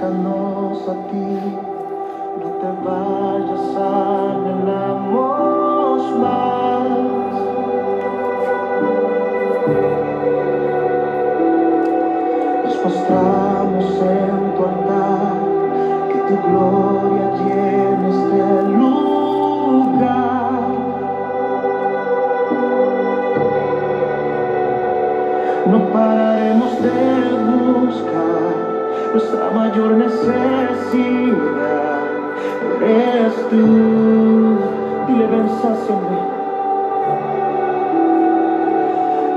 acércanos a ti, no te vayas, anhelamos más. Nos postramos en tu altar, que tu gloria llene este lugar. No pararemos de buscar, nuestra mayor necesidad eres tú. Dile, ven, sáciame.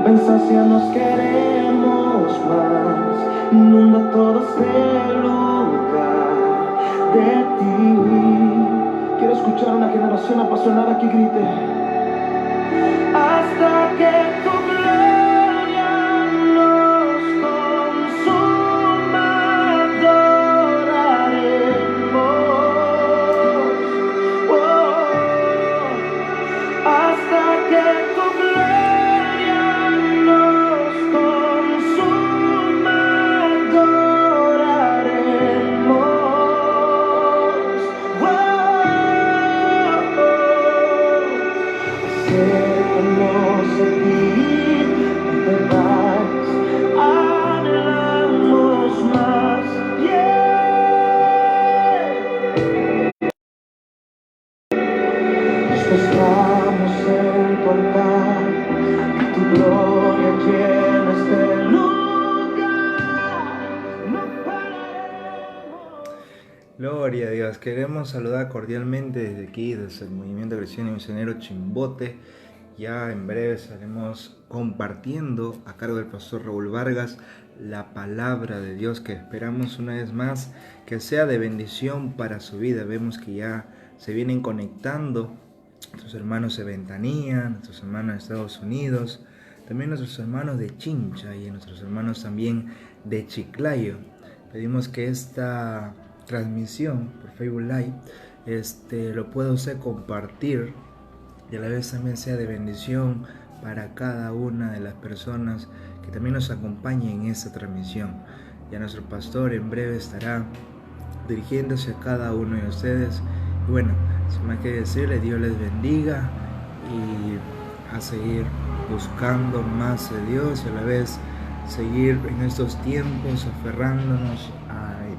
Ven, sácianos, queremos más. Inunda todo este lugar de ti. Quiero escuchar una generación apasionada que grite: hasta que tu gloria nos consuma, adoraremos. Hasta que tu gloria nos consuma, adoraremos. Acércanos a ti, no te vayas, anhelamos más. Nos postramos en tu altar, que tu gloria llene este lugar. No pararemos. Gloria a Dios. Queremos saludar cordialmente desde aquí, desde el Movimiento Cristiano y Misionero Chimbote. Ya en breve estaremos compartiendo a cargo del pastor Raúl Vargas la palabra de Dios, que esperamos una vez más que sea de bendición para su vida. Vemos que ya se vienen conectando nuestros hermanos de Ventanilla, nuestros hermanos de Estados Unidos, también nuestros hermanos de Chincha y nuestros hermanos también de Chiclayo. Pedimos que esta transmisión por Facebook Live lo pueda usted compartir y a la vez también sea de bendición para cada una de las personas que también nos acompañen en esta transmisión. Ya nuestro pastor en breve estará dirigiéndose a cada uno de ustedes. Y bueno, sin más que decirle, Dios les bendiga y a seguir buscando más de Dios y a la vez seguir en estos tiempos aferrándonos a Él.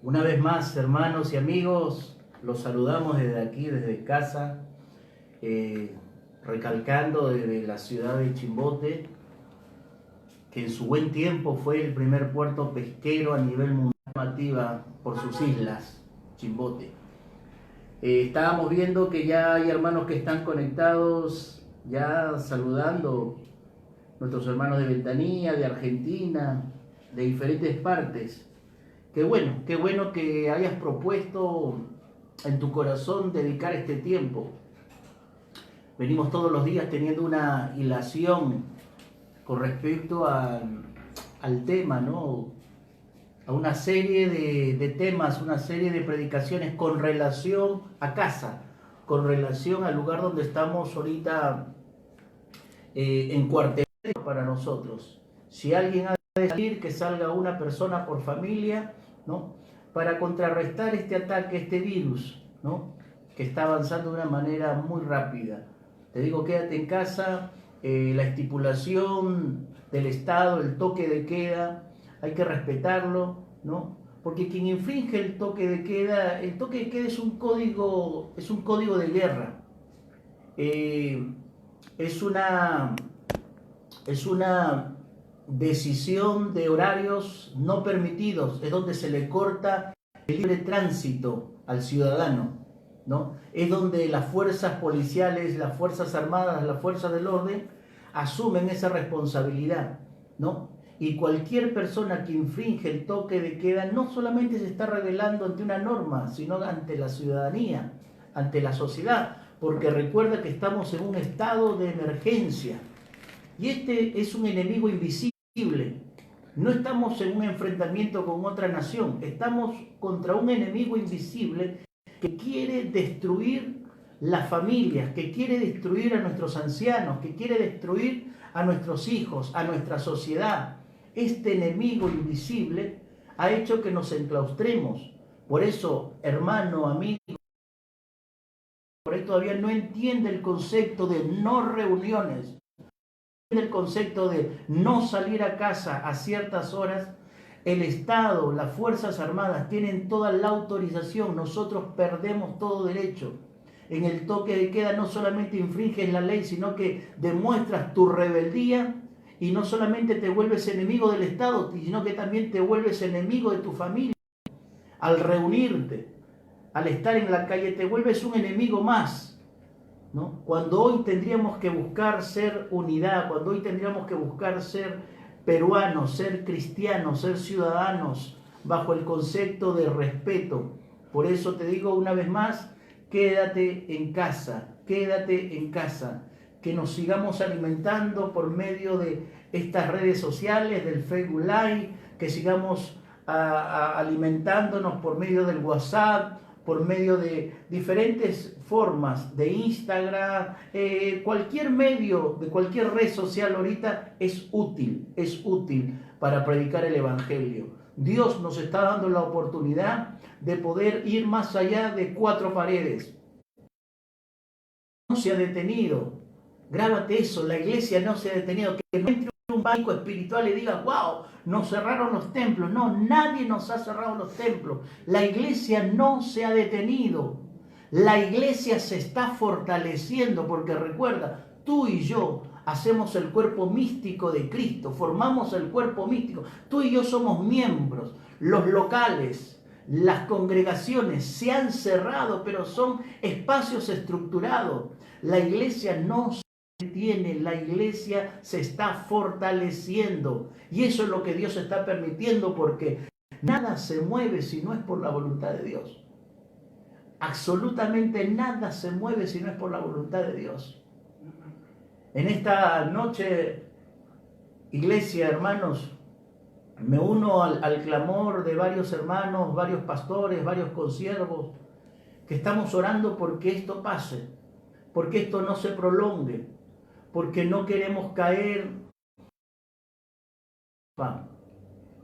Una vez más, hermanos y amigos, los saludamos desde aquí, desde casa, recalcando desde la ciudad de Chimbote, que en su buen tiempo fue el primer puerto pesquero a nivel mundial por sus islas, Chimbote. Estábamos viendo que ya hay hermanos que están conectados, ya saludando, nuestros hermanos de Ventanilla, de Argentina, de diferentes partes. Qué bueno que hayas propuesto en tu corazón dedicar este tiempo. Venimos todos los días teniendo una hilación con respecto al tema, ¿no? A una serie de temas, una serie de predicaciones con relación a casa, con relación al lugar donde estamos ahorita en cuartel para nosotros. Si alguien ha de salir, que salga una persona por familia, ¿no? Para contrarrestar este ataque, este virus, ¿no? Que está avanzando de una manera muy rápida. Te digo, quédate en casa, la estipulación del Estado, el toque de queda, hay que respetarlo, ¿no? Porque quien infringe el toque de queda es un código de guerra. Es una decisión de horarios no permitidos, es donde se le corta el libre tránsito al ciudadano, ¿no? Es donde las fuerzas policiales, las fuerzas armadas, las fuerzas del orden asumen esa responsabilidad, ¿no? Y cualquier persona que infringe el toque de queda no solamente se está rebelando ante una norma, sino ante la ciudadanía, ante la sociedad, porque recuerda que estamos en un estado de emergencia y este es un enemigo invisible. No estamos en un enfrentamiento con otra nación, estamos contra un enemigo invisible que quiere destruir las familias, que quiere destruir a nuestros ancianos, que quiere destruir a nuestros hijos, a nuestra sociedad. Este enemigo invisible ha hecho que nos enclaustremos. Por eso, hermano, amigo, por ahí todavía no entiende el concepto de no reuniones, el concepto de no salir a casa a ciertas horas. El Estado, las Fuerzas Armadas tienen toda la autorización, nosotros perdemos todo derecho. En el toque de queda no solamente infringes la ley, sino que demuestras tu rebeldía y no solamente te vuelves enemigo del Estado, sino que también te vuelves enemigo de tu familia. Al reunirte, al estar en la calle, te vuelves un enemigo más, ¿no? Cuando hoy tendríamos que buscar ser unidad, cuando hoy tendríamos que buscar ser peruanos, ser cristianos, ser ciudadanos, bajo el concepto de respeto. Por eso te digo una vez más, quédate en casa, que nos sigamos alimentando por medio de estas redes sociales, del Facebook Live, que sigamos alimentándonos por medio del WhatsApp, por medio de diferentes formas, de Instagram, cualquier medio, de cualquier red social ahorita es útil para predicar el Evangelio. Dios nos está dando la oportunidad de poder ir más allá de cuatro paredes. No se ha detenido. Grábate eso, la iglesia no se ha detenido. Que no entre un pánico espiritual y diga, wow, nos cerraron los templos. No, nadie nos ha cerrado los templos. La iglesia no se ha detenido. La iglesia se está fortaleciendo porque recuerda, tú y yo hacemos el cuerpo místico de Cristo, formamos el cuerpo místico. Tú y yo somos miembros. Los locales, las congregaciones se han cerrado, pero son espacios estructurados. La iglesia no se detiene, la iglesia se está fortaleciendo. Y eso es lo que Dios está permitiendo, porque nada se mueve si no es por la voluntad de Dios. Absolutamente nada se mueve si no es por la voluntad de Dios. En esta noche, iglesia, hermanos, me uno al clamor de varios hermanos, varios pastores, varios consiervos, que estamos orando porque esto pase, porque esto no se prolongue, porque no queremos caer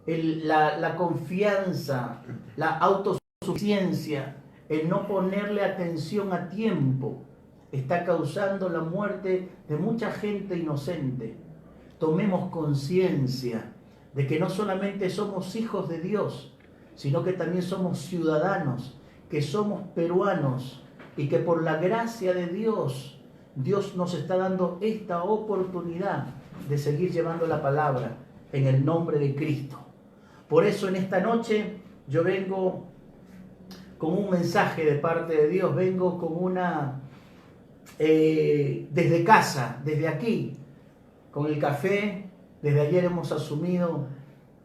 la confianza, la autosuficiencia, el no ponerle atención a tiempo, está causando la muerte de mucha gente inocente. Tomemos conciencia de que no solamente somos hijos de Dios, sino que también somos ciudadanos, que somos peruanos y que por la gracia de Dios, Dios nos está dando esta oportunidad de seguir llevando la palabra en el nombre de Cristo. Por eso en esta noche yo vengo con un mensaje de parte de Dios, vengo con desde casa, desde aquí, con el café. Desde ayer hemos asumido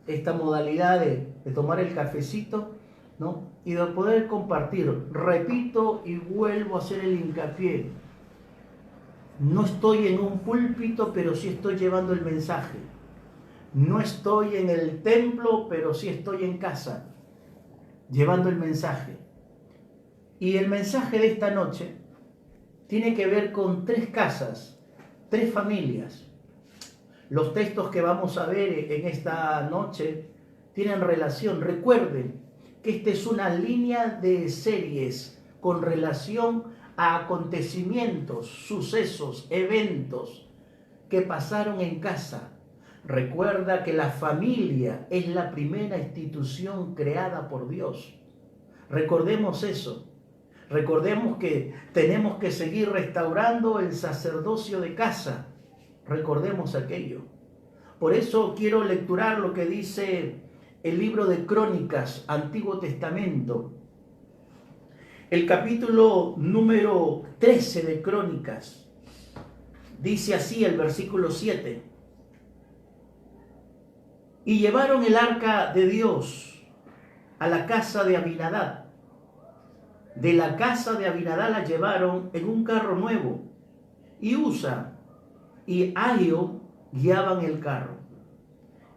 esta modalidad de tomar el cafecito, ¿no? Y de poder compartir. Repito y vuelvo a hacer el hincapié. No estoy en un púlpito, pero sí estoy llevando el mensaje. No estoy en el templo, pero sí estoy en casa, llevando el mensaje. Y el mensaje de esta noche tiene que ver con 3 casas, 3 familias. Los textos que vamos a ver en esta noche tienen relación. Recuerden que esta es una línea de series con relación a acontecimientos, sucesos, eventos que pasaron en casa. Recuerda que la familia es la primera institución creada por Dios. Recordemos eso. Recordemos que tenemos que seguir restaurando el sacerdocio de casa. Recordemos aquello. Por eso quiero lecturar lo que dice el libro de Crónicas, Antiguo Testamento. El capítulo número 13 de Crónicas. Dice así el versículo 7. Y llevaron el arca de Dios a la casa de Abinadab. De la casa de Abinadab la llevaron en un carro nuevo. Y Usa y Ahio guiaban el carro.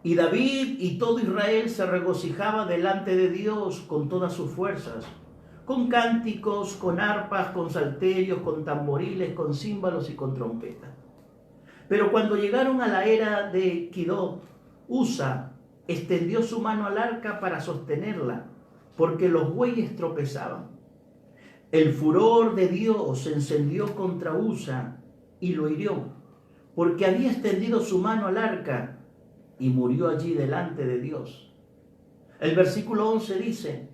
Y David y todo Israel se regocijaba delante de Dios con todas sus fuerzas, con cánticos, con arpas, con salterios, con tamboriles, con címbalos y con trompetas. Pero cuando llegaron a la era de Kidot, Usa extendió su mano al arca para sostenerla, porque los bueyes tropezaban. El furor de Dios se encendió contra Usa y lo hirió, porque había extendido su mano al arca y murió allí delante de Dios. El versículo 11 dice: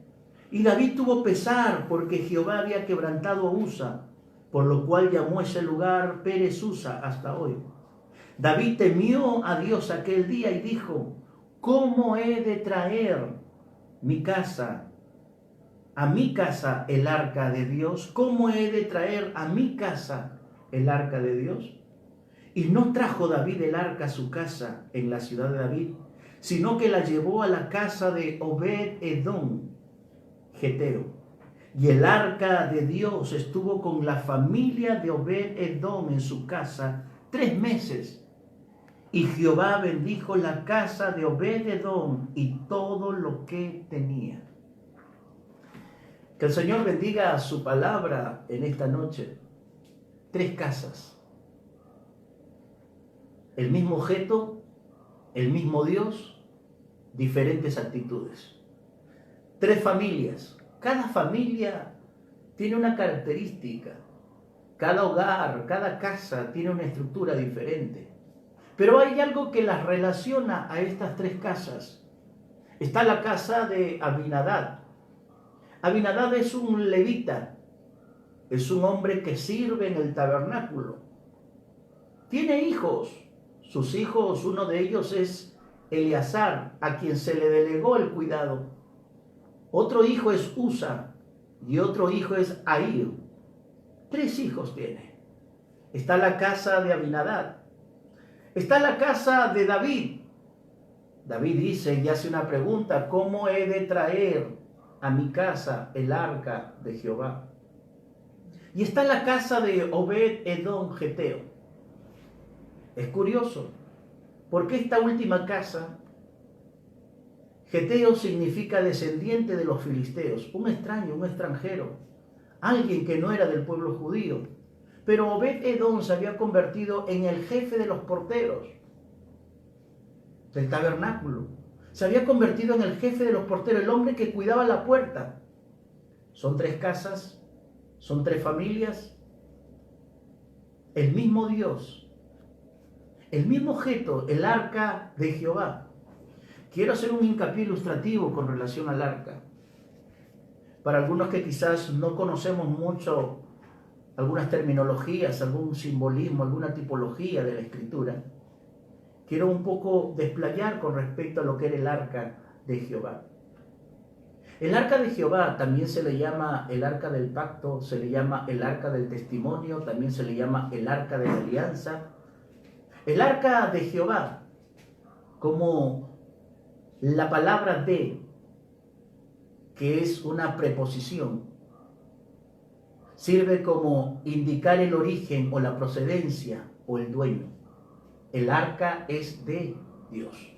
y David tuvo pesar porque Jehová había quebrantado a Usa, por lo cual llamó ese lugar Pérez Usa hasta hoy. David temió a Dios aquel día y dijo: ¿cómo he de traer a mi casa el arca de Dios? ¿Cómo he de traer a mi casa el arca de Dios? Y no trajo David el arca a su casa en la ciudad de David, sino que la llevó a la casa de Obed-Edom, Geteo. Y el arca de Dios estuvo con la familia de Obed-Edom en su casa 3 meses. Y Jehová bendijo la casa de Obed-Edom y todo lo que tenía. Que el Señor bendiga su palabra en esta noche. 3 casas. El mismo objeto, el mismo Dios, diferentes actitudes. 3 familias. Cada familia tiene una característica. Cada hogar, cada casa tiene una estructura diferente. Pero hay algo que las relaciona a estas 3 casas. Está la casa de Abinadab. Abinadab es un levita. Es un hombre que sirve en el tabernáculo. Tiene hijos. Sus hijos, uno de ellos es Eleazar, a quien se le delegó el cuidado. Otro hijo es Usa y otro hijo es Ahio. 3 hijos tiene. Está la casa de Abinadab. Está la casa de David. David dice y hace una pregunta: ¿cómo he de traer a mi casa el arca de Jehová? Y está la casa de Obed-Edom, Geteo. Es curioso, porque esta última casa, Geteo significa descendiente de los filisteos, un extraño, un extranjero, alguien que no era del pueblo judío. Pero Obed-Edom se había convertido en el jefe de los porteros del tabernáculo. Se había convertido en el jefe de los porteros, el hombre que cuidaba la puerta. Son 3 casas, son 3 familias, el mismo Dios, el mismo objeto, el arca de Jehová. quiero hacer un hincapié ilustrativo con relación al arca. Para algunos que quizás no conocemos mucho algunas terminologías, algún simbolismo, alguna tipología de la Escritura, quiero un poco desplayar con respecto a lo que era el arca de Jehová. El arca de Jehová también se le llama el arca del pacto, se le llama el arca del testimonio, también se le llama el arca de la alianza. El arca de Jehová, como la palabra de, que es una preposición, sirve como indicar el origen o la procedencia o el dueño. El arca es de Dios.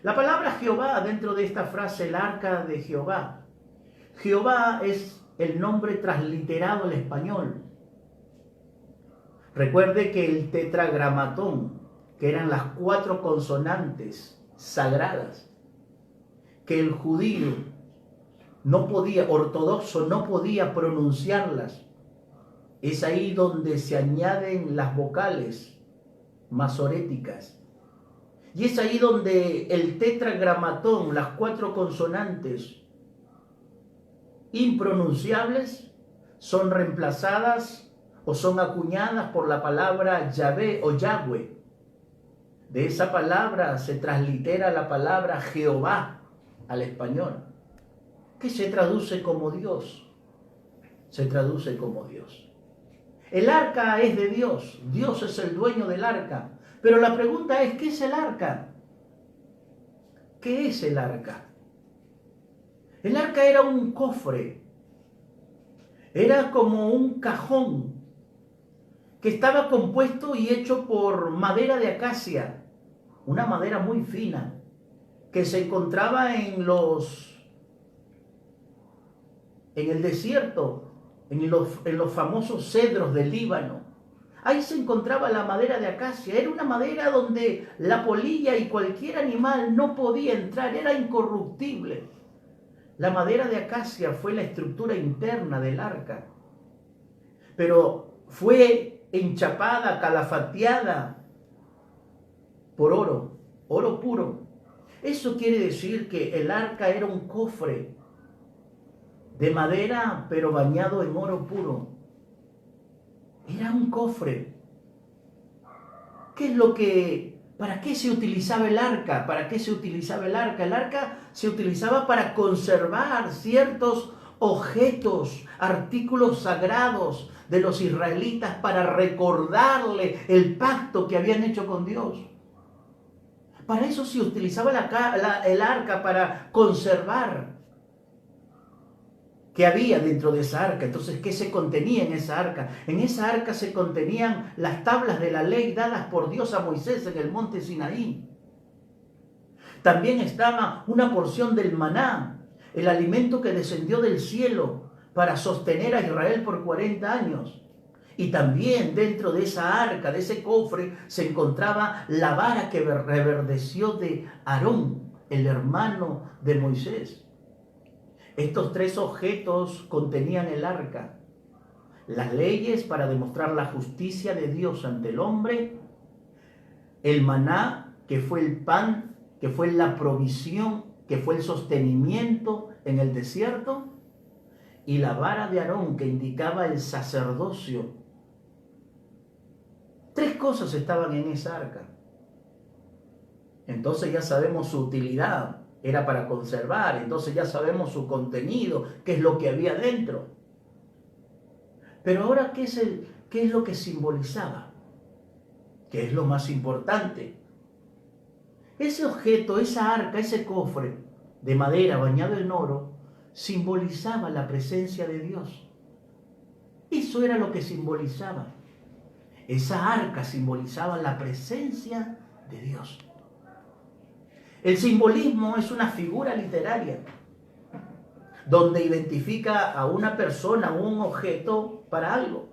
La palabra Jehová dentro de esta frase, el arca de Jehová. Jehová es el nombre transliterado al español. Recuerde que el tetragramatón, que eran las 4 consonantes sagradas, que el judío no podía, ortodoxo, no podía pronunciarlas. Es ahí donde se añaden las vocales masoréticas. Y es ahí donde el tetragramatón, las 4 consonantes impronunciables, son reemplazadas o son acuñadas por la palabra Yahvé o Yahweh. De esa palabra se translitera la palabra Jehová al español, que se traduce como Dios. Se traduce como Dios. El arca es de Dios. Dios es el dueño del arca. Pero la pregunta es, ¿qué es el arca? ¿Qué es el arca? El arca era un cofre. Era como un cajón que estaba compuesto y hecho por madera de acacia, una madera muy fina, que se encontraba en el desierto, en los famosos cedros del Líbano. Ahí se encontraba la madera de acacia. Era una madera donde la polilla y cualquier animal no podía entrar, era incorruptible. La madera de acacia fue la estructura interna del arca, pero fue enchapada, calafateada por oro, oro puro. Eso quiere decir que el arca era un cofre de madera, pero bañado en oro puro. Era un cofre. ¿Para qué se utilizaba el arca? ¿Para qué se utilizaba el arca? El arca se utilizaba para conservar ciertos objetos, artículos sagrados de los israelitas, para recordarle el pacto que habían hecho con Dios. Para eso se utilizaba el arca, para conservar que había dentro de esa arca. Entonces, ¿qué se contenía en esa arca? En esa arca se contenían las tablas de la ley dadas por Dios a Moisés en el monte Sinaí. También estaba una porción del maná, el alimento que descendió del cielo para sostener a Israel por 40 años. Y también dentro de esa arca, de ese cofre, se encontraba la vara que reverdeció de Aarón, el hermano de Moisés. Estos 3 objetos contenían el arca: las leyes para demostrar la justicia de Dios ante el hombre, el maná, que fue el pan, que fue la provisión, que fue el sostenimiento en el desierto, y la vara de Aarón, que indicaba el sacerdocio. 3 cosas estaban en esa arca. Entonces ya sabemos su utilidad. Era para conservar. Entonces ya sabemos su contenido, qué es lo que había dentro. Pero ahora, ¿qué es lo que simbolizaba? ¿Qué es lo más importante? Ese objeto, esa arca, ese cofre de madera bañado en oro, simbolizaba la presencia de Dios. Eso era lo que simbolizaba. Esa arca simbolizaba la presencia de Dios. El simbolismo es una figura literaria donde identifica a una persona o un objeto para algo.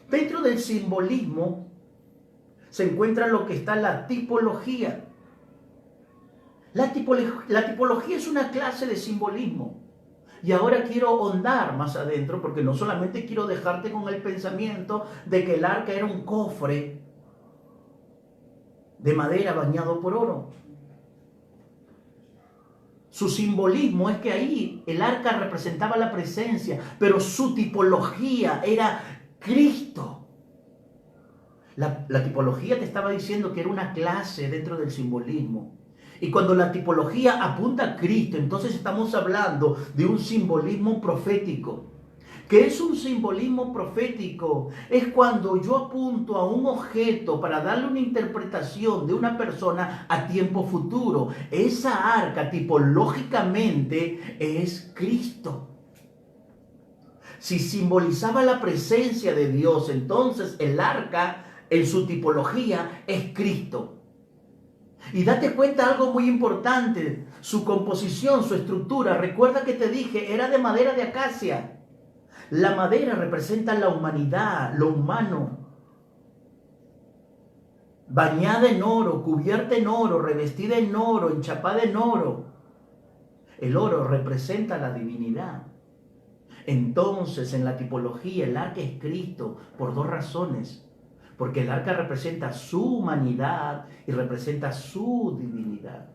Dentro del simbolismo se encuentra lo que está la tipología. La tipología es una clase de simbolismo. Y ahora quiero ahondar más adentro, porque no solamente quiero dejarte con el pensamiento de que el arca era un cofre de madera bañado por oro. Su simbolismo es que ahí el arca representaba la presencia, pero su tipología era Cristo. La tipología te estaba diciendo que era una clase dentro del simbolismo. Y cuando la tipología apunta a Cristo, entonces estamos hablando de un simbolismo profético. ¿Qué es un simbolismo profético? Es cuando yo apunto a un objeto para darle una interpretación de una persona a tiempo futuro. Esa arca tipológicamente es Cristo. Si simbolizaba la presencia de Dios, entonces el arca en su tipología es Cristo. Y date cuenta algo muy importante, su composición, su estructura, recuerda que te dije, era de madera de acacia. La madera representa la humanidad, lo humano. Bañada en oro, cubierta en oro, revestida en oro, enchapada en oro. El oro representa la divinidad. Entonces, en la tipología, el arca es Cristo por dos razones. Porque el arca representa su humanidad y representa su divinidad.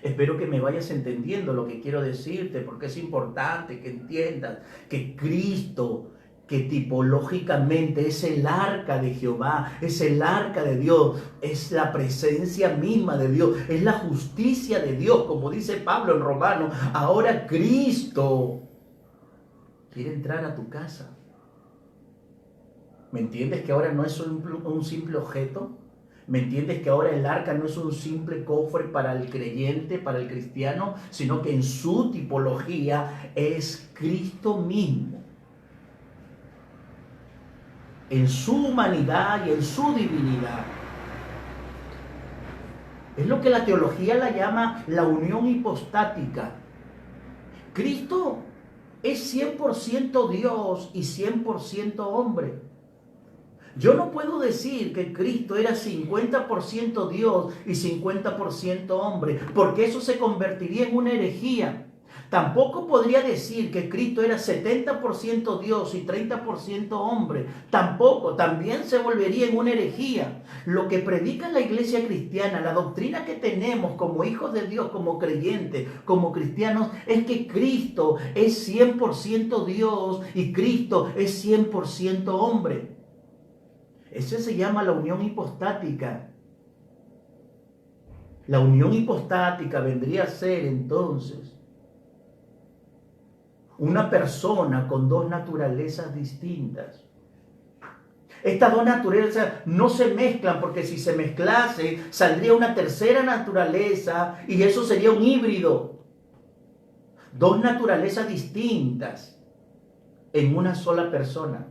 Espero que me vayas entendiendo lo que quiero decirte, porque es importante que entiendas que Cristo, que tipológicamente es el arca de Jehová, es el arca de Dios, es la presencia misma de Dios, es la justicia de Dios, como dice Pablo en Romanos. Ahora Cristo quiere entrar a tu casa. ¿Me entiendes que ahora no es un simple objeto? ¿Me entiendes que ahora el arca no es un simple cofre para el creyente, para el cristiano, sino que en su tipología es Cristo mismo? En su humanidad y en su divinidad. Es lo que la teología la llama la unión hipostática. Cristo es 100% Dios y 100% hombre. Yo no puedo decir que Cristo era 50% Dios y 50% hombre, porque eso se convertiría en una herejía. Tampoco podría decir que Cristo era 70% Dios y 30% hombre. Tampoco, también se volvería en una herejía. Lo que predica la iglesia cristiana, la doctrina que tenemos como hijos de Dios, como creyentes, como cristianos, es que Cristo es 100% Dios y Cristo es 100% hombre. Eso se llama la unión hipostática. La unión hipostática vendría a ser entonces una persona con dos naturalezas distintas. Estas dos naturalezas no se mezclan, porque si se mezclase saldría una tercera naturaleza y eso sería un híbrido. Dos naturalezas distintas en una sola persona.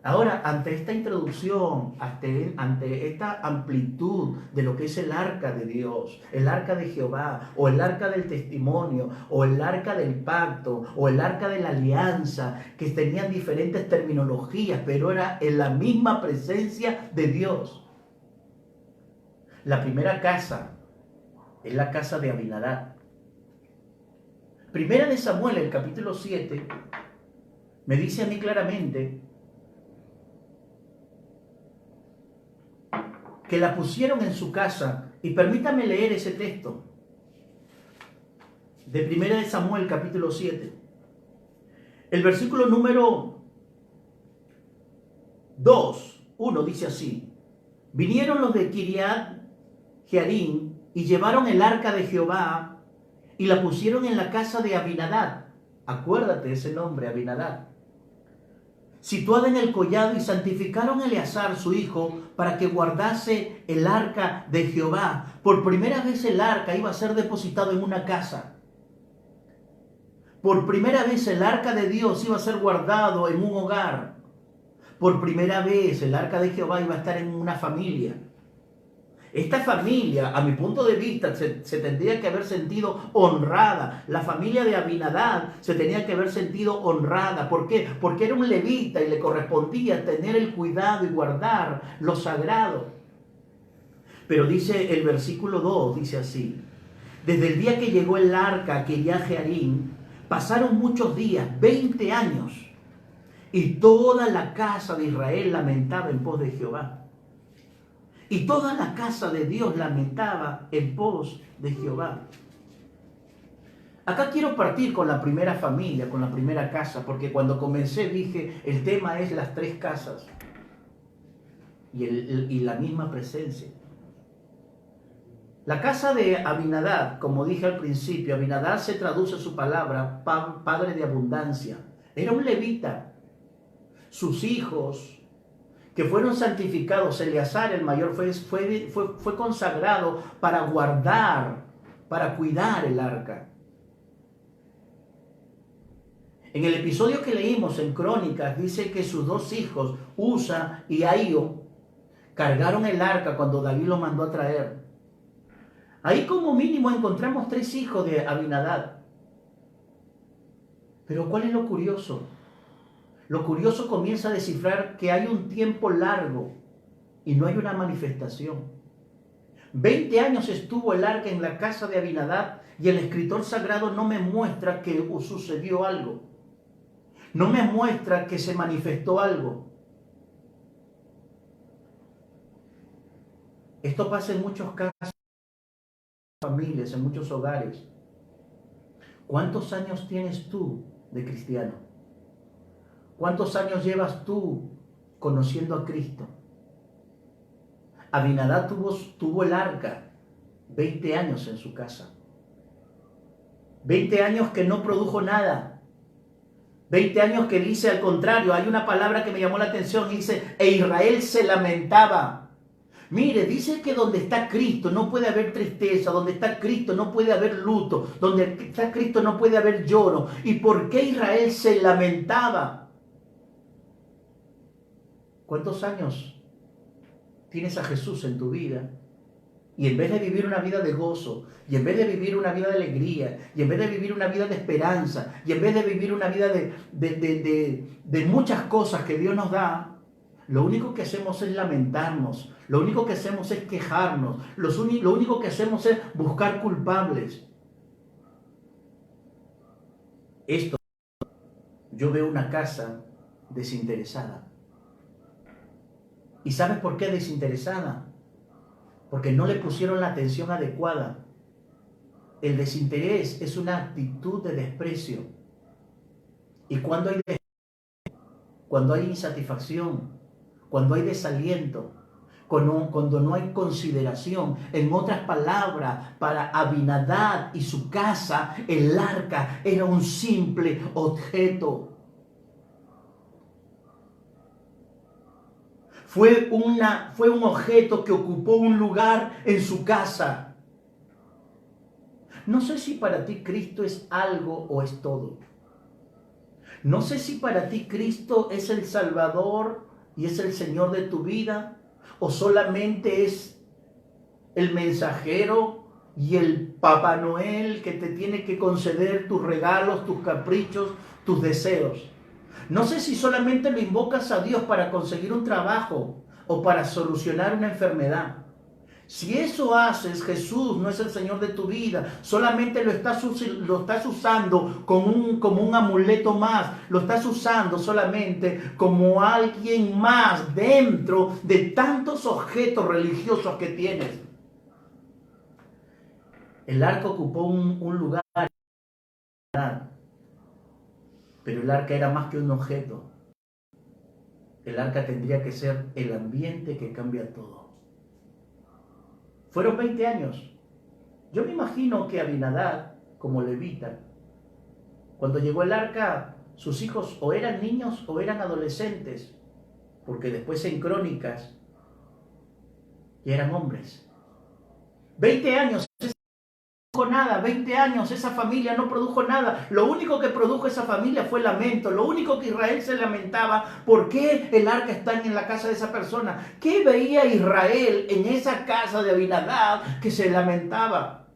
Ahora, ante esta introducción, ante esta amplitud de lo que es el arca de Dios, el arca de Jehová, o el arca del testimonio, o el arca del pacto, o el arca de la alianza, que tenían diferentes terminologías, pero era en la misma presencia de Dios. La primera casa es la casa de Abinadab. Primera de Samuel, el capítulo 7, me dice a mí claramente que la pusieron en su casa. Y permítame leer ese texto de Primera de Samuel, capítulo 7. El versículo número 1 dice así: vinieron los de Kiriat Jearim y llevaron el arca de Jehová y la pusieron en la casa de Abinadab. Acuérdate ese nombre, Abinadab, situada en el collado, y santificaron a Eleazar su hijo para que guardase el arca de Jehová. Por primera vez el arca iba a ser depositado en una casa. Por primera vez el arca de Dios iba a ser guardado en un hogar. Por primera vez el arca de Jehová iba a estar en una familia. Esta familia, a mi punto de vista, se tendría que haber sentido honrada. La familia de Abinadab se tenía que haber sentido honrada. ¿Por qué? Porque era un levita y le correspondía tener el cuidado y guardar lo sagrado. Pero dice el versículo 2, dice así: desde el día que llegó el arca a Kiriat Jearim, pasaron muchos días, 20 años, y toda la casa de Israel lamentaba en pos de Jehová. Y toda la casa de Dios lamentaba en pos de Jehová. Acá quiero partir con la primera familia, con la primera casa, porque cuando comencé dije, el tema es las tres casas y la misma presencia. La casa de Abinadab, como dije al principio, Abinadab se traduce su palabra, padre de abundancia. Era un levita. Sus hijos, que fueron santificados, Eleazar el mayor fue consagrado para guardar, para cuidar el arca. En el episodio que leímos en Crónicas dice que sus dos hijos, Usa y Ahío, cargaron el arca cuando David lo mandó a traer. Ahí como mínimo encontramos 3 hijos de Abinadab. Pero ¿cuál es lo curioso? Lo curioso comienza a descifrar que hay un tiempo largo y no hay una manifestación. 20 años estuvo el arca en la casa de Abinadab y el escritor sagrado no me muestra que sucedió algo. No me muestra que se manifestó algo. Esto pasa en muchos casos, en familias, en muchos hogares. ¿Cuántos años tienes tú de cristiano? ¿Cuántos años llevas tú conociendo a Cristo? Abinadab tuvo el arca 20 años en su casa. 20 años que no produjo nada. 20 años que dice al contrario, hay una palabra que me llamó la atención, dice, e Israel se lamentaba. Mire, dice que donde está Cristo no puede haber tristeza, donde está Cristo no puede haber luto, donde está Cristo no puede haber lloro. ¿Y por qué Israel se lamentaba? ¿Cuántos años tienes a Jesús en tu vida? Y en vez de vivir una vida de gozo, y en vez de vivir una vida de alegría, y en vez de vivir una vida de esperanza, y en vez de vivir una vida de muchas cosas que Dios nos da, lo único que hacemos es lamentarnos, lo único que hacemos es quejarnos, lo único que hacemos es buscar culpables. Esto, yo veo una casa desinteresada. ¿Y sabes por qué desinteresada? Porque no le pusieron la atención adecuada. El desinterés es una actitud de desprecio. Y cuando hay desprecio, cuando hay insatisfacción, cuando hay desaliento, cuando no hay consideración, en otras palabras, para Abinadab y su casa, el arca era un simple objeto. Fue un objeto que ocupó un lugar en su casa. No sé si para ti Cristo es algo o es todo. No sé si para ti Cristo es el Salvador y es el Señor de tu vida, o solamente es el mensajero y el Papá Noel que te tiene que conceder tus regalos, tus caprichos, tus deseos. No sé si solamente lo invocas a Dios para conseguir un trabajo o para solucionar una enfermedad. Si eso haces, Jesús no es el Señor de tu vida, solamente lo estás usando como un amuleto más, lo estás usando solamente como alguien más dentro de tantos objetos religiosos que tienes. El arca ocupó un lugar, pero el arca era más que un objeto. El arca tendría que ser el ambiente que cambia todo. Fueron 20 años. Yo me imagino que Abinadab, como levita, cuando llegó el arca, sus hijos o eran niños o eran adolescentes, porque después en Crónicas ya eran hombres. 20 años. Nada, 20 años, esa familia no produjo nada. Lo único que produjo esa familia fue lamento. Lo único que Israel se lamentaba, ¿por qué el arca está en la casa de esa persona? ¿Qué veía Israel en esa casa de Abinadab que se lamentaba?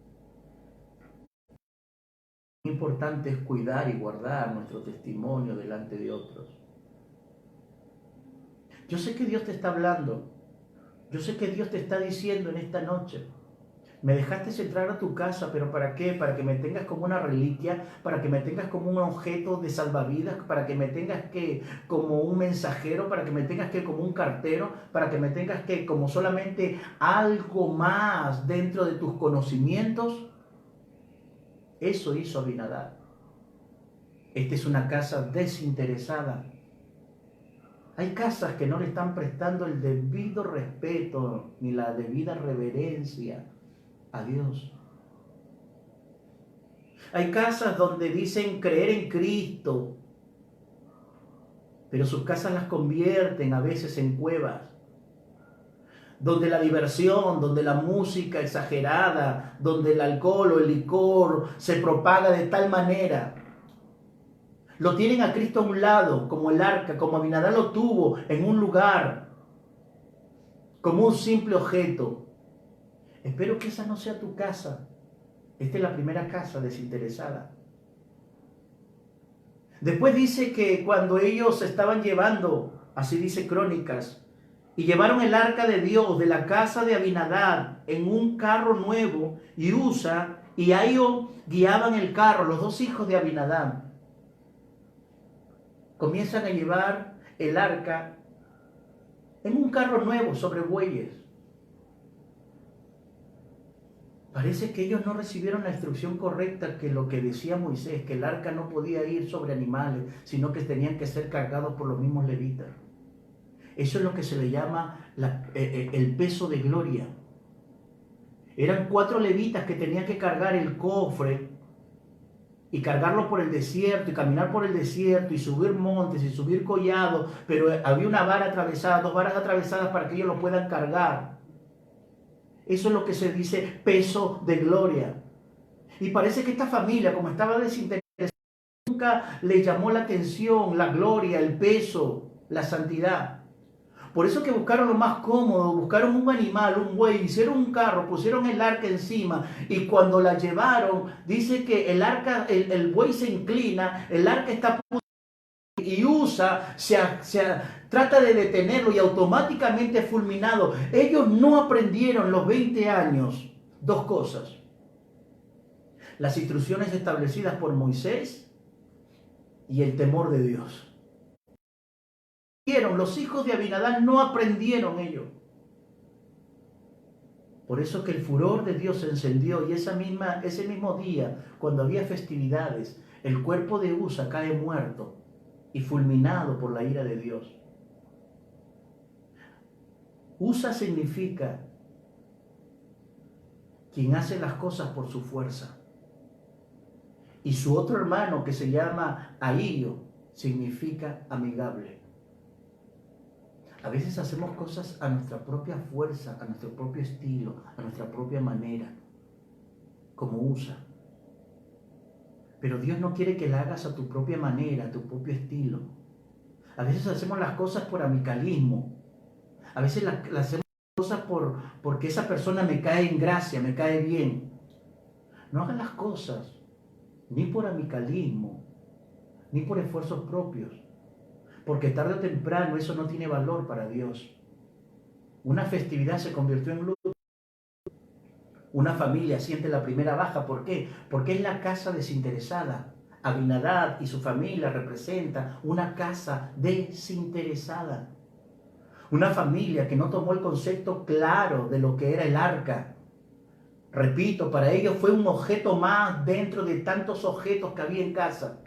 Lo importante es cuidar y guardar nuestro testimonio delante de otros. Yo sé que Dios te está hablando. Yo sé que Dios te está diciendo en esta noche: Me dejaste entrar a tu casa, pero ¿para qué? Para que me tengas como una reliquia, para que me tengas como un objeto de salvavidas, para que me tengas que como un mensajero, para que me tengas que como un cartero, para que me tengas que como solamente algo más dentro de tus conocimientos. Eso hizo Abinadab. Esta es una casa desinteresada. Hay casas que no le están prestando el debido respeto ni la debida reverencia a Dios. Hay casas donde dicen creer en Cristo, pero sus casas las convierten a veces en cuevas, donde la diversión, donde la música exagerada, donde el alcohol o el licor se propaga de tal manera. Lo tienen a Cristo a un lado, como el arca, como Abinadab lo tuvo en un lugar, como un simple objeto. Espero que esa no sea tu casa. Esta es la primera casa desinteresada. Después dice que cuando ellos estaban llevando, así dice Crónicas, y llevaron el arca de Dios de la casa de Abinadab en un carro nuevo, y Usa y Ahio guiaban el carro, los dos hijos de Abinadab. Comienzan a llevar el arca en un carro nuevo sobre bueyes. Parece que ellos no recibieron la instrucción correcta, que lo que decía Moisés, que el arca no podía ir sobre animales, sino que tenían que ser cargados por los mismos levitas. Eso es lo que se le llama el peso de gloria. Eran 4 levitas que tenían que cargar el cofre y cargarlo por el desierto y caminar por el desierto y subir montes y subir collados, pero había una vara atravesada, 2 varas atravesadas para que ellos lo puedan cargar. Eso es lo que se dice peso de gloria. Y parece que esta familia, como estaba desinteresada, nunca le llamó la atención la gloria, el peso, la santidad. Por eso que buscaron lo más cómodo, buscaron un animal, un buey, hicieron un carro, pusieron el arca encima, y cuando la llevaron, dice que el arca, el buey se inclina, el arca está y Usa trata de detenerlo y automáticamente es fulminado. Ellos no aprendieron los 20 años 2 cosas: las instrucciones establecidas por Moisés y el temor de Dios. Los hijos de Abinadab no aprendieron ello. Por eso que el furor de Dios se encendió, y ese mismo día, cuando había festividades, el cuerpo de Usa cae muerto y fulminado por la ira de Dios. Usa significa quien hace las cosas por su fuerza. Y su otro hermano, que se llama Ahio, significa amigable. A veces hacemos cosas a nuestra propia fuerza, a nuestro propio estilo, a nuestra propia manera, como Usa. Pero Dios no quiere que la hagas a tu propia manera, a tu propio estilo. A veces hacemos las cosas por amicalismo. A veces las hacemos cosas porque esa persona me cae en gracia, me cae bien. No hagas las cosas ni por amicalismo, ni por esfuerzos propios. Porque tarde o temprano eso no tiene valor para Dios. Una festividad se convirtió en luto. Una familia siente la primera baja. ¿Por qué? Porque es la casa desinteresada. Abinadab y su familia representa una casa desinteresada. Una familia que no tomó el concepto claro de lo que era el arca. Repito, para ellos fue un objeto más dentro de tantos objetos que había en casa.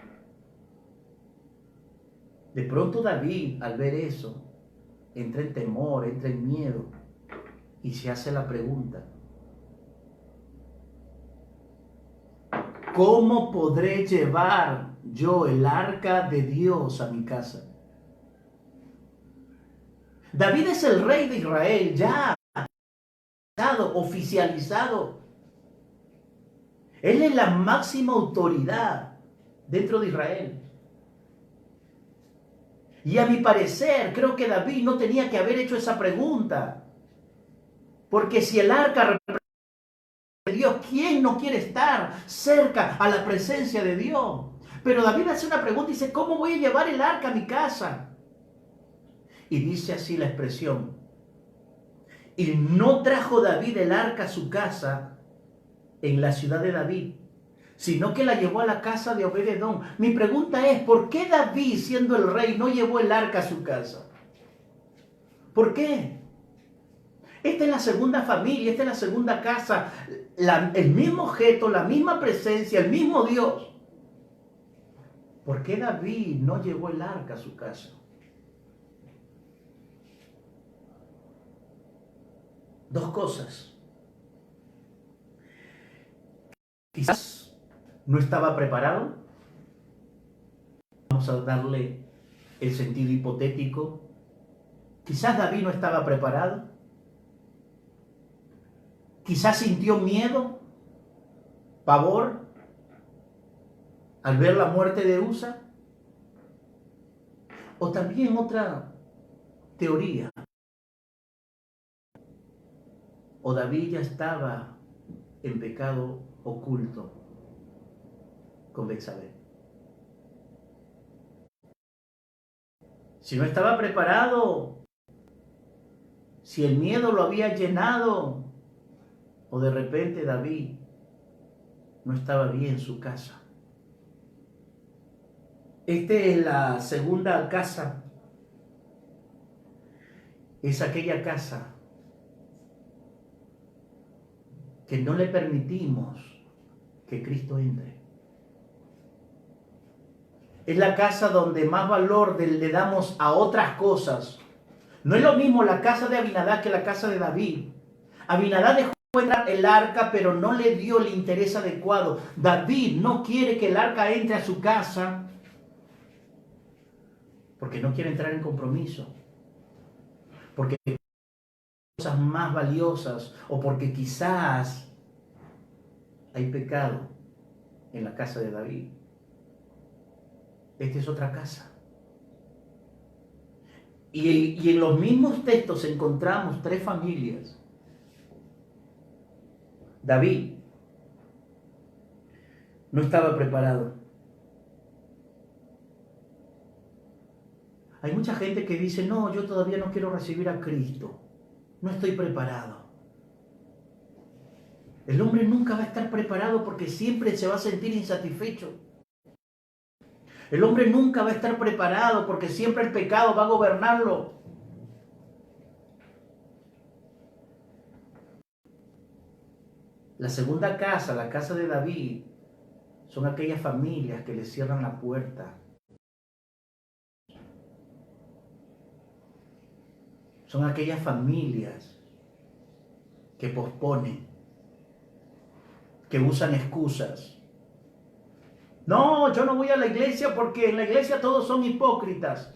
De pronto David, al ver eso, entra en temor, entra en miedo y se hace la pregunta: ¿cómo podré llevar yo el arca de Dios a mi casa? David es el rey de Israel, ya oficializado. Él es la máxima autoridad dentro de Israel. Y a mi parecer, creo que David no tenía que haber hecho esa pregunta. Porque si el arca representa a Dios, ¿quién no quiere estar cerca a la presencia de Dios? Pero David hace una pregunta y dice: ¿cómo voy a llevar el arca a mi casa? Y dice así la expresión: y no trajo David el arca a su casa, en la ciudad de David, sino que la llevó a la casa de Obed-Edom. Mi pregunta es, ¿por qué David, siendo el rey, no llevó el arca a su casa? ¿Por qué? Esta es la segunda familia, esta es la segunda casa, el mismo objeto, la misma presencia, el mismo Dios. ¿Por qué David no llevó el arca a su casa? Dos cosas. Quizás no estaba preparado. Vamos a darle el sentido hipotético. Quizás David no estaba preparado. Quizás sintió miedo, pavor, al ver la muerte de Usa. O también otra teoría. O David ya estaba en pecado oculto con Betsabé. Si no estaba preparado, si el miedo lo había llenado, o de repente David no estaba bien en su casa. Esta es la segunda casa. Es aquella casa que no le permitimos que Cristo entre. Es la casa donde más valor le damos a otras cosas. No es lo mismo la casa de Abinadab que la casa de David. Abinadab dejó entrar el arca, pero no le dio el interés adecuado. David no quiere que el arca entre a su casa porque no quiere entrar en compromiso, porque hay cosas más valiosas, o porque quizás hay pecado en la casa de David. Esta es otra casa. Y en los mismos textos encontramos tres familias. David no estaba preparado. Hay mucha gente que dice, no, yo todavía no quiero recibir a Cristo. No estoy preparado. El hombre nunca va a estar preparado porque siempre se va a sentir insatisfecho. El hombre nunca va a estar preparado porque siempre el pecado va a gobernarlo. La segunda casa, la casa de David, son aquellas familias que le cierran la puerta. Son aquellas familias que posponen, que usan excusas. No, yo no voy a la iglesia porque en la iglesia todos son hipócritas.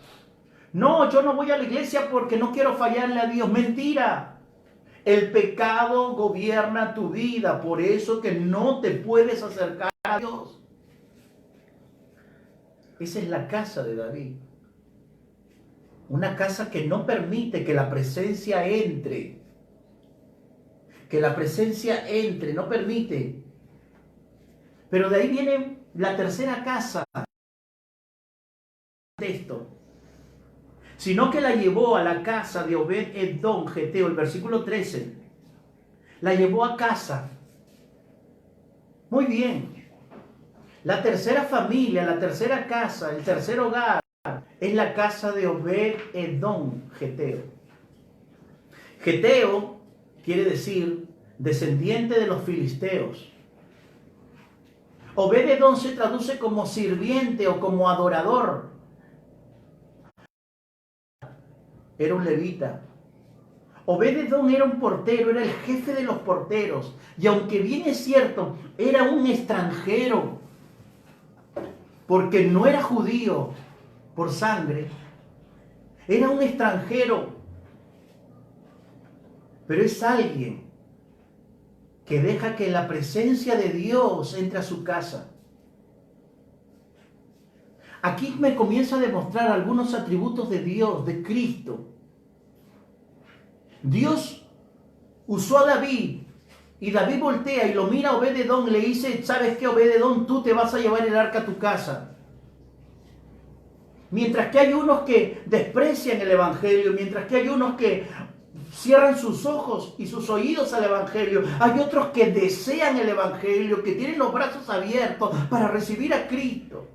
No, yo no voy a la iglesia porque no quiero fallarle a Dios. Mentira. El pecado gobierna tu vida, por eso que no te puedes acercar a Dios. Esa es la casa de David. Una casa que no permite que la presencia entre. Que la presencia entre, no permite. Pero de ahí viene la tercera casa. Texto. Sino que la llevó a la casa de Obed-Edom, Geteo, el versículo 13. La llevó a casa. Muy bien. La tercera familia, la tercera casa, el tercer hogar, es la casa de Obed-Edom, Geteo. Geteo quiere decir descendiente de los filisteos. Obed-Edom se traduce como sirviente o como adorador. Era un levita. Obed-Edom era un portero, era el jefe de los porteros. Y aunque bien es cierto, era un extranjero, porque no era judío por sangre, era un extranjero, pero es alguien que deja que la presencia de Dios entre a su casa. Aquí me comienza a demostrar algunos atributos de Dios, de Cristo. Dios usó a David y David voltea y lo mira a Obed-Edom y le dice, ¿sabes qué, Obed-Edom? Tú te vas a llevar el arca a tu casa. Mientras que hay unos que desprecian el evangelio, mientras que hay unos que cierran sus ojos y sus oídos al Evangelio. Hay otros que desean el Evangelio, que tienen los brazos abiertos para recibir a Cristo.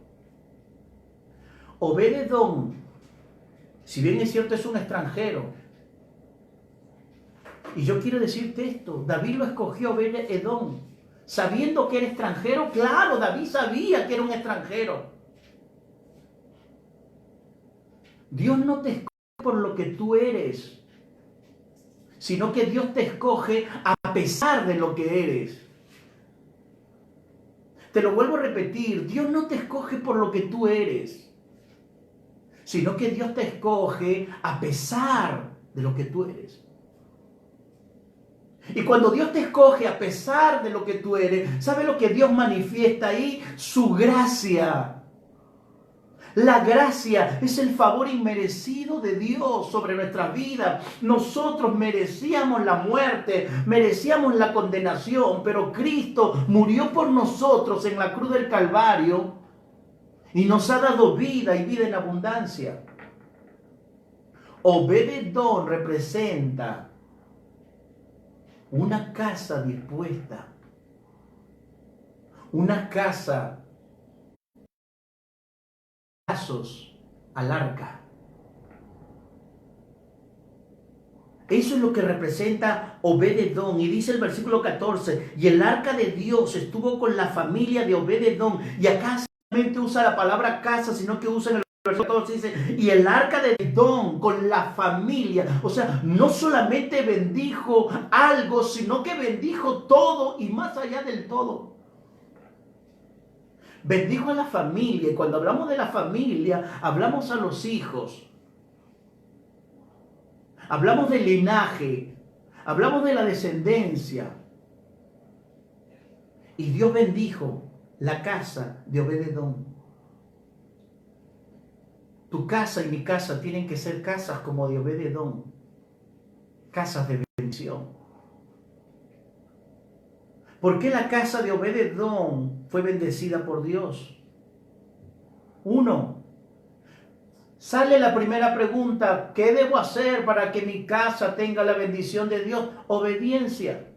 Obed-Edom, si bien es cierto, es un extranjero. Y yo quiero decirte esto, David lo escogió Obed-Edom, sabiendo que era extranjero. Claro, David sabía que era un extranjero. Dios no te escoge por lo que tú eres, sino que Dios te escoge a pesar de lo que eres. Te lo vuelvo a repetir, Dios no te escoge por lo que tú eres, sino que Dios te escoge a pesar de lo que tú eres. Y cuando Dios te escoge a pesar de lo que tú eres, ¿sabe lo que Dios manifiesta ahí? Su gracia. La gracia es el favor inmerecido de Dios sobre nuestras vidas. Nosotros merecíamos la muerte, merecíamos la condenación, pero Cristo murió por nosotros en la cruz del Calvario y nos ha dado vida y vida en abundancia. Obed-Edom representa una casa dispuesta, una casa brazos al arca. Eso es lo que representa Obed-Edom. Y dice el versículo 14, y el arca de Dios estuvo con la familia de Obed-Edom. Y acá solamente usa la palabra casa, sino que usa en el versículo 14, dice, y el arca de Edom con la familia. O sea, no solamente bendijo algo, sino que bendijo todo y más allá del todo. Bendijo a la familia, y cuando hablamos de la familia, hablamos a los hijos. Hablamos del linaje, hablamos de la descendencia. Y Dios bendijo la casa de Obed-Edom. Tu casa y mi casa tienen que ser casas como de Obed-Edom, casas de bendición. ¿Por qué la casa de Obed-Edom fue bendecida por Dios? Uno, sale la primera pregunta, ¿qué debo hacer para que mi casa tenga la bendición de Dios? Obediencia.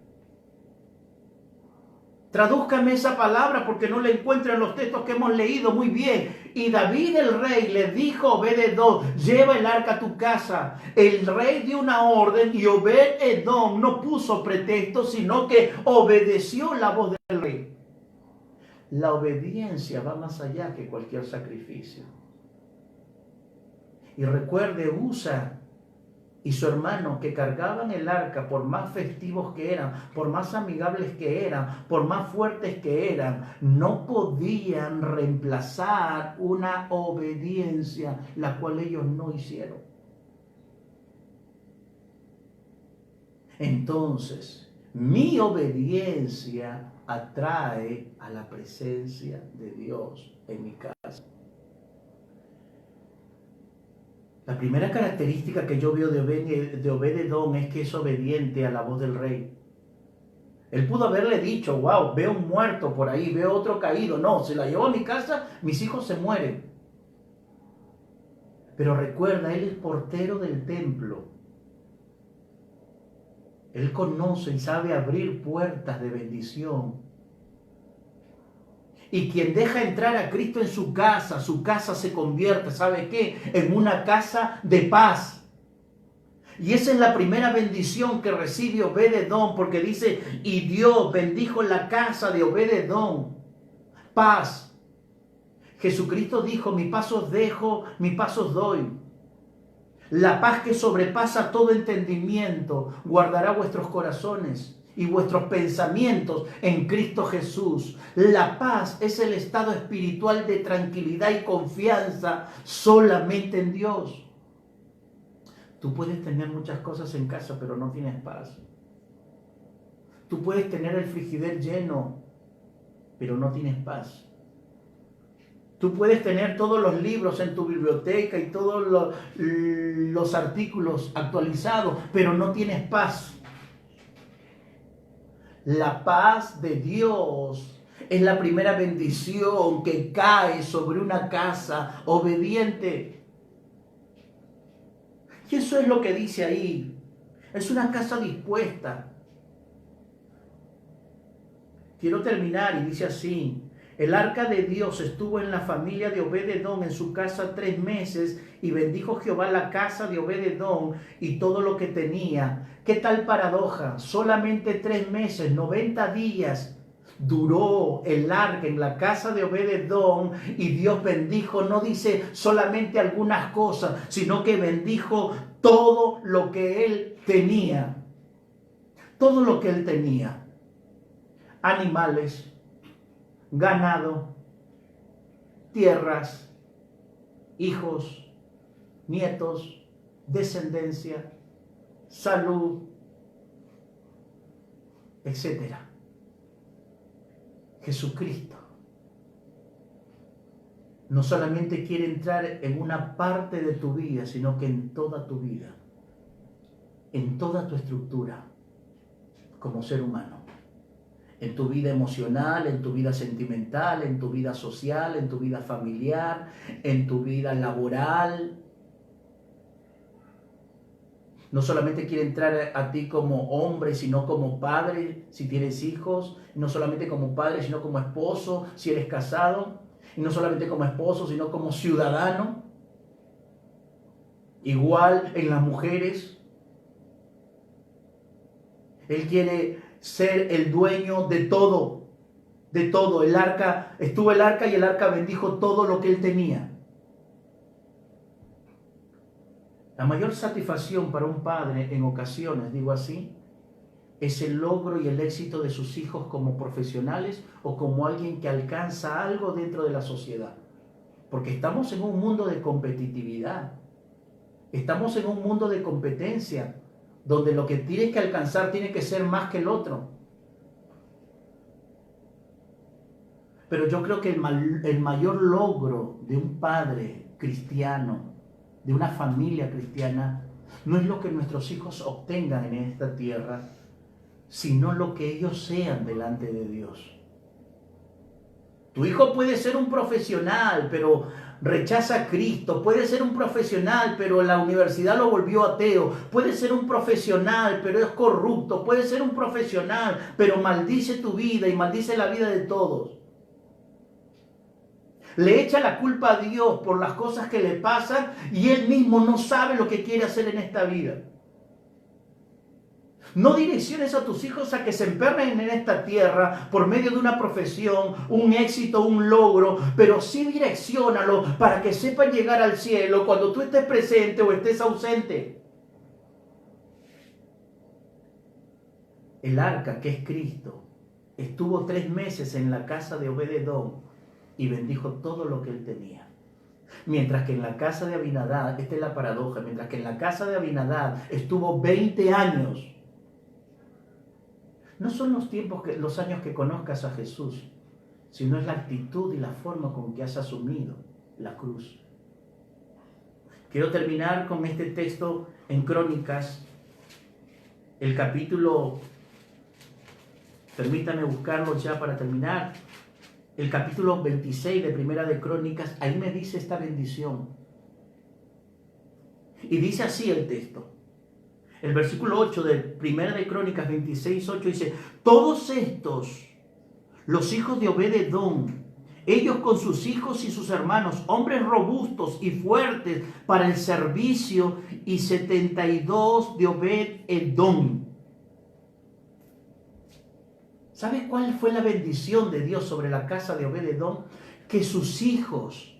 Tradúzcame esa palabra porque no la encuentro en los textos que hemos leído. Muy bien. Y David el rey le dijo a Obed-Edom, lleva el arca a tu casa. El rey dio una orden y Obed-Edom no puso pretexto, sino que obedeció la voz del rey. La obediencia va más allá que cualquier sacrificio. Y recuerde, Usa y su hermano que cargaban el arca, por más festivos que eran, por más amigables que eran, por más fuertes que eran, no podían reemplazar una obediencia la cual ellos no hicieron. Entonces, mi obediencia atrae a la presencia de Dios en mi casa. La primera característica que yo veo de Obed-Edom es que es obediente a la voz del rey. Él pudo haberle dicho, wow, veo un muerto por ahí, veo otro caído. No, se la llevo a mi casa, mis hijos se mueren. Pero recuerda, él es portero del templo. Él conoce y sabe abrir puertas de bendición. Y quien deja entrar a Cristo en su casa se convierte, ¿sabe qué? En una casa de paz. Y esa es la primera bendición que recibe Obed-Edom, porque dice, y Dios bendijo la casa de Obed-Edom. Paz. Jesucristo dijo, mi paz os dejo, mi paz os doy. La paz que sobrepasa todo entendimiento guardará vuestros corazones y vuestros pensamientos en Cristo Jesús. La paz es el estado espiritual de tranquilidad y confianza solamente en Dios. Tú puedes tener muchas cosas en casa, pero no tienes paz. Tú puedes tener el frigider lleno, pero no tienes paz. Tú puedes tener todos los libros en tu biblioteca y todos los artículos actualizados, pero no tienes paz. La paz de Dios es la primera bendición que cae sobre una casa obediente. Y eso es lo que dice ahí. Es una casa dispuesta. Quiero terminar y dice así: el arca de Dios estuvo en la familia de Obed-Edom en su casa 3 meses, y bendijo Jehová la casa de Obed-Edom y todo lo que tenía. ¿Qué tal paradoja? Solamente 3 meses, 90 días duró el arca en la casa de Obed-Edom, y Dios bendijo, no dice solamente algunas cosas, sino que bendijo todo lo que él tenía. Todo lo que él tenía. Animales, ganado, tierras, hijos, nietos, descendencia, salud, etc. Jesucristo no solamente quiere entrar en una parte de tu vida, sino que en toda tu vida, en toda tu estructura como ser humano. En tu vida emocional, en tu vida sentimental, en tu vida social, en tu vida familiar, en tu vida laboral. No solamente quiere entrar a ti como hombre, sino como padre, si tienes hijos. No solamente como padre, sino como esposo, si eres casado. Y no solamente como esposo, sino como ciudadano. Igual en las mujeres. Él quiere ser el dueño de todo, de todo. Estuvo el arca y el arca bendijo todo lo que él tenía. La mayor satisfacción para un padre en ocasiones, digo así, es el logro y el éxito de sus hijos como profesionales o como alguien que alcanza algo dentro de la sociedad. Porque estamos en un mundo de competitividad, estamos en un mundo de competencia, donde lo que tienes que alcanzar tiene que ser más que el otro. Pero yo creo que el mayor logro de un padre cristiano, de una familia cristiana, no es lo que nuestros hijos obtengan en esta tierra, sino lo que ellos sean delante de Dios. Tu hijo puede ser un profesional, pero rechaza a Cristo. Puede ser un profesional, pero la universidad lo volvió ateo. Puede ser un profesional, pero es corrupto. Puede ser un profesional, pero maldice tu vida y maldice la vida de todos. Le echa la culpa a Dios por las cosas que le pasan y él mismo no sabe lo que quiere hacer en esta vida. No direcciones a tus hijos a que se emperren en esta tierra por medio de una profesión, un éxito, un logro, pero sí direcciónalo para que sepan llegar al cielo cuando tú estés presente o estés ausente. El arca, que es Cristo, estuvo 3 meses en la casa de Obed-Edom y bendijo todo lo que él tenía. Mientras que en la casa de Abinadab, esta es la paradoja, mientras que en la casa de Abinadab estuvo 20 años. No son los años que conozcas a Jesús, sino es la actitud y la forma con que has asumido la cruz. Quiero terminar con este texto en Crónicas, el capítulo, permítame buscarlo ya para terminar, el capítulo 26 de Primera de Crónicas. Ahí me dice esta bendición. Y dice así el texto. El versículo 8 de Primera de Crónicas 26:8 dice: todos estos, los hijos de Obed-Edom, ellos con sus hijos y sus hermanos, hombres robustos y fuertes para el servicio, y 72 de Obed-Edom. ¿Sabes cuál fue la bendición de Dios sobre la casa de Obed-Edom? Que sus hijos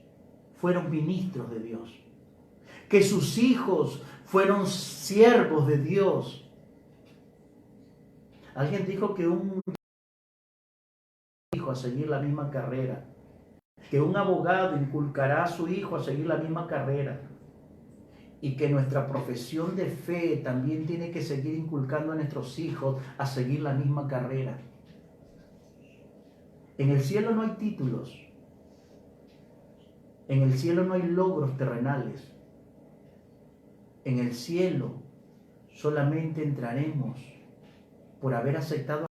fueron ministros de Dios. Que sus hijos fueron siervos de Dios. Alguien dijo que un hijo a seguir la misma carrera, que un abogado inculcará a su hijo a seguir la misma carrera, y que nuestra profesión de fe también tiene que seguir inculcando a nuestros hijos a seguir la misma carrera. En el cielo no hay títulos, en el cielo no hay logros terrenales. En el cielo solamente entraremos por haber aceptado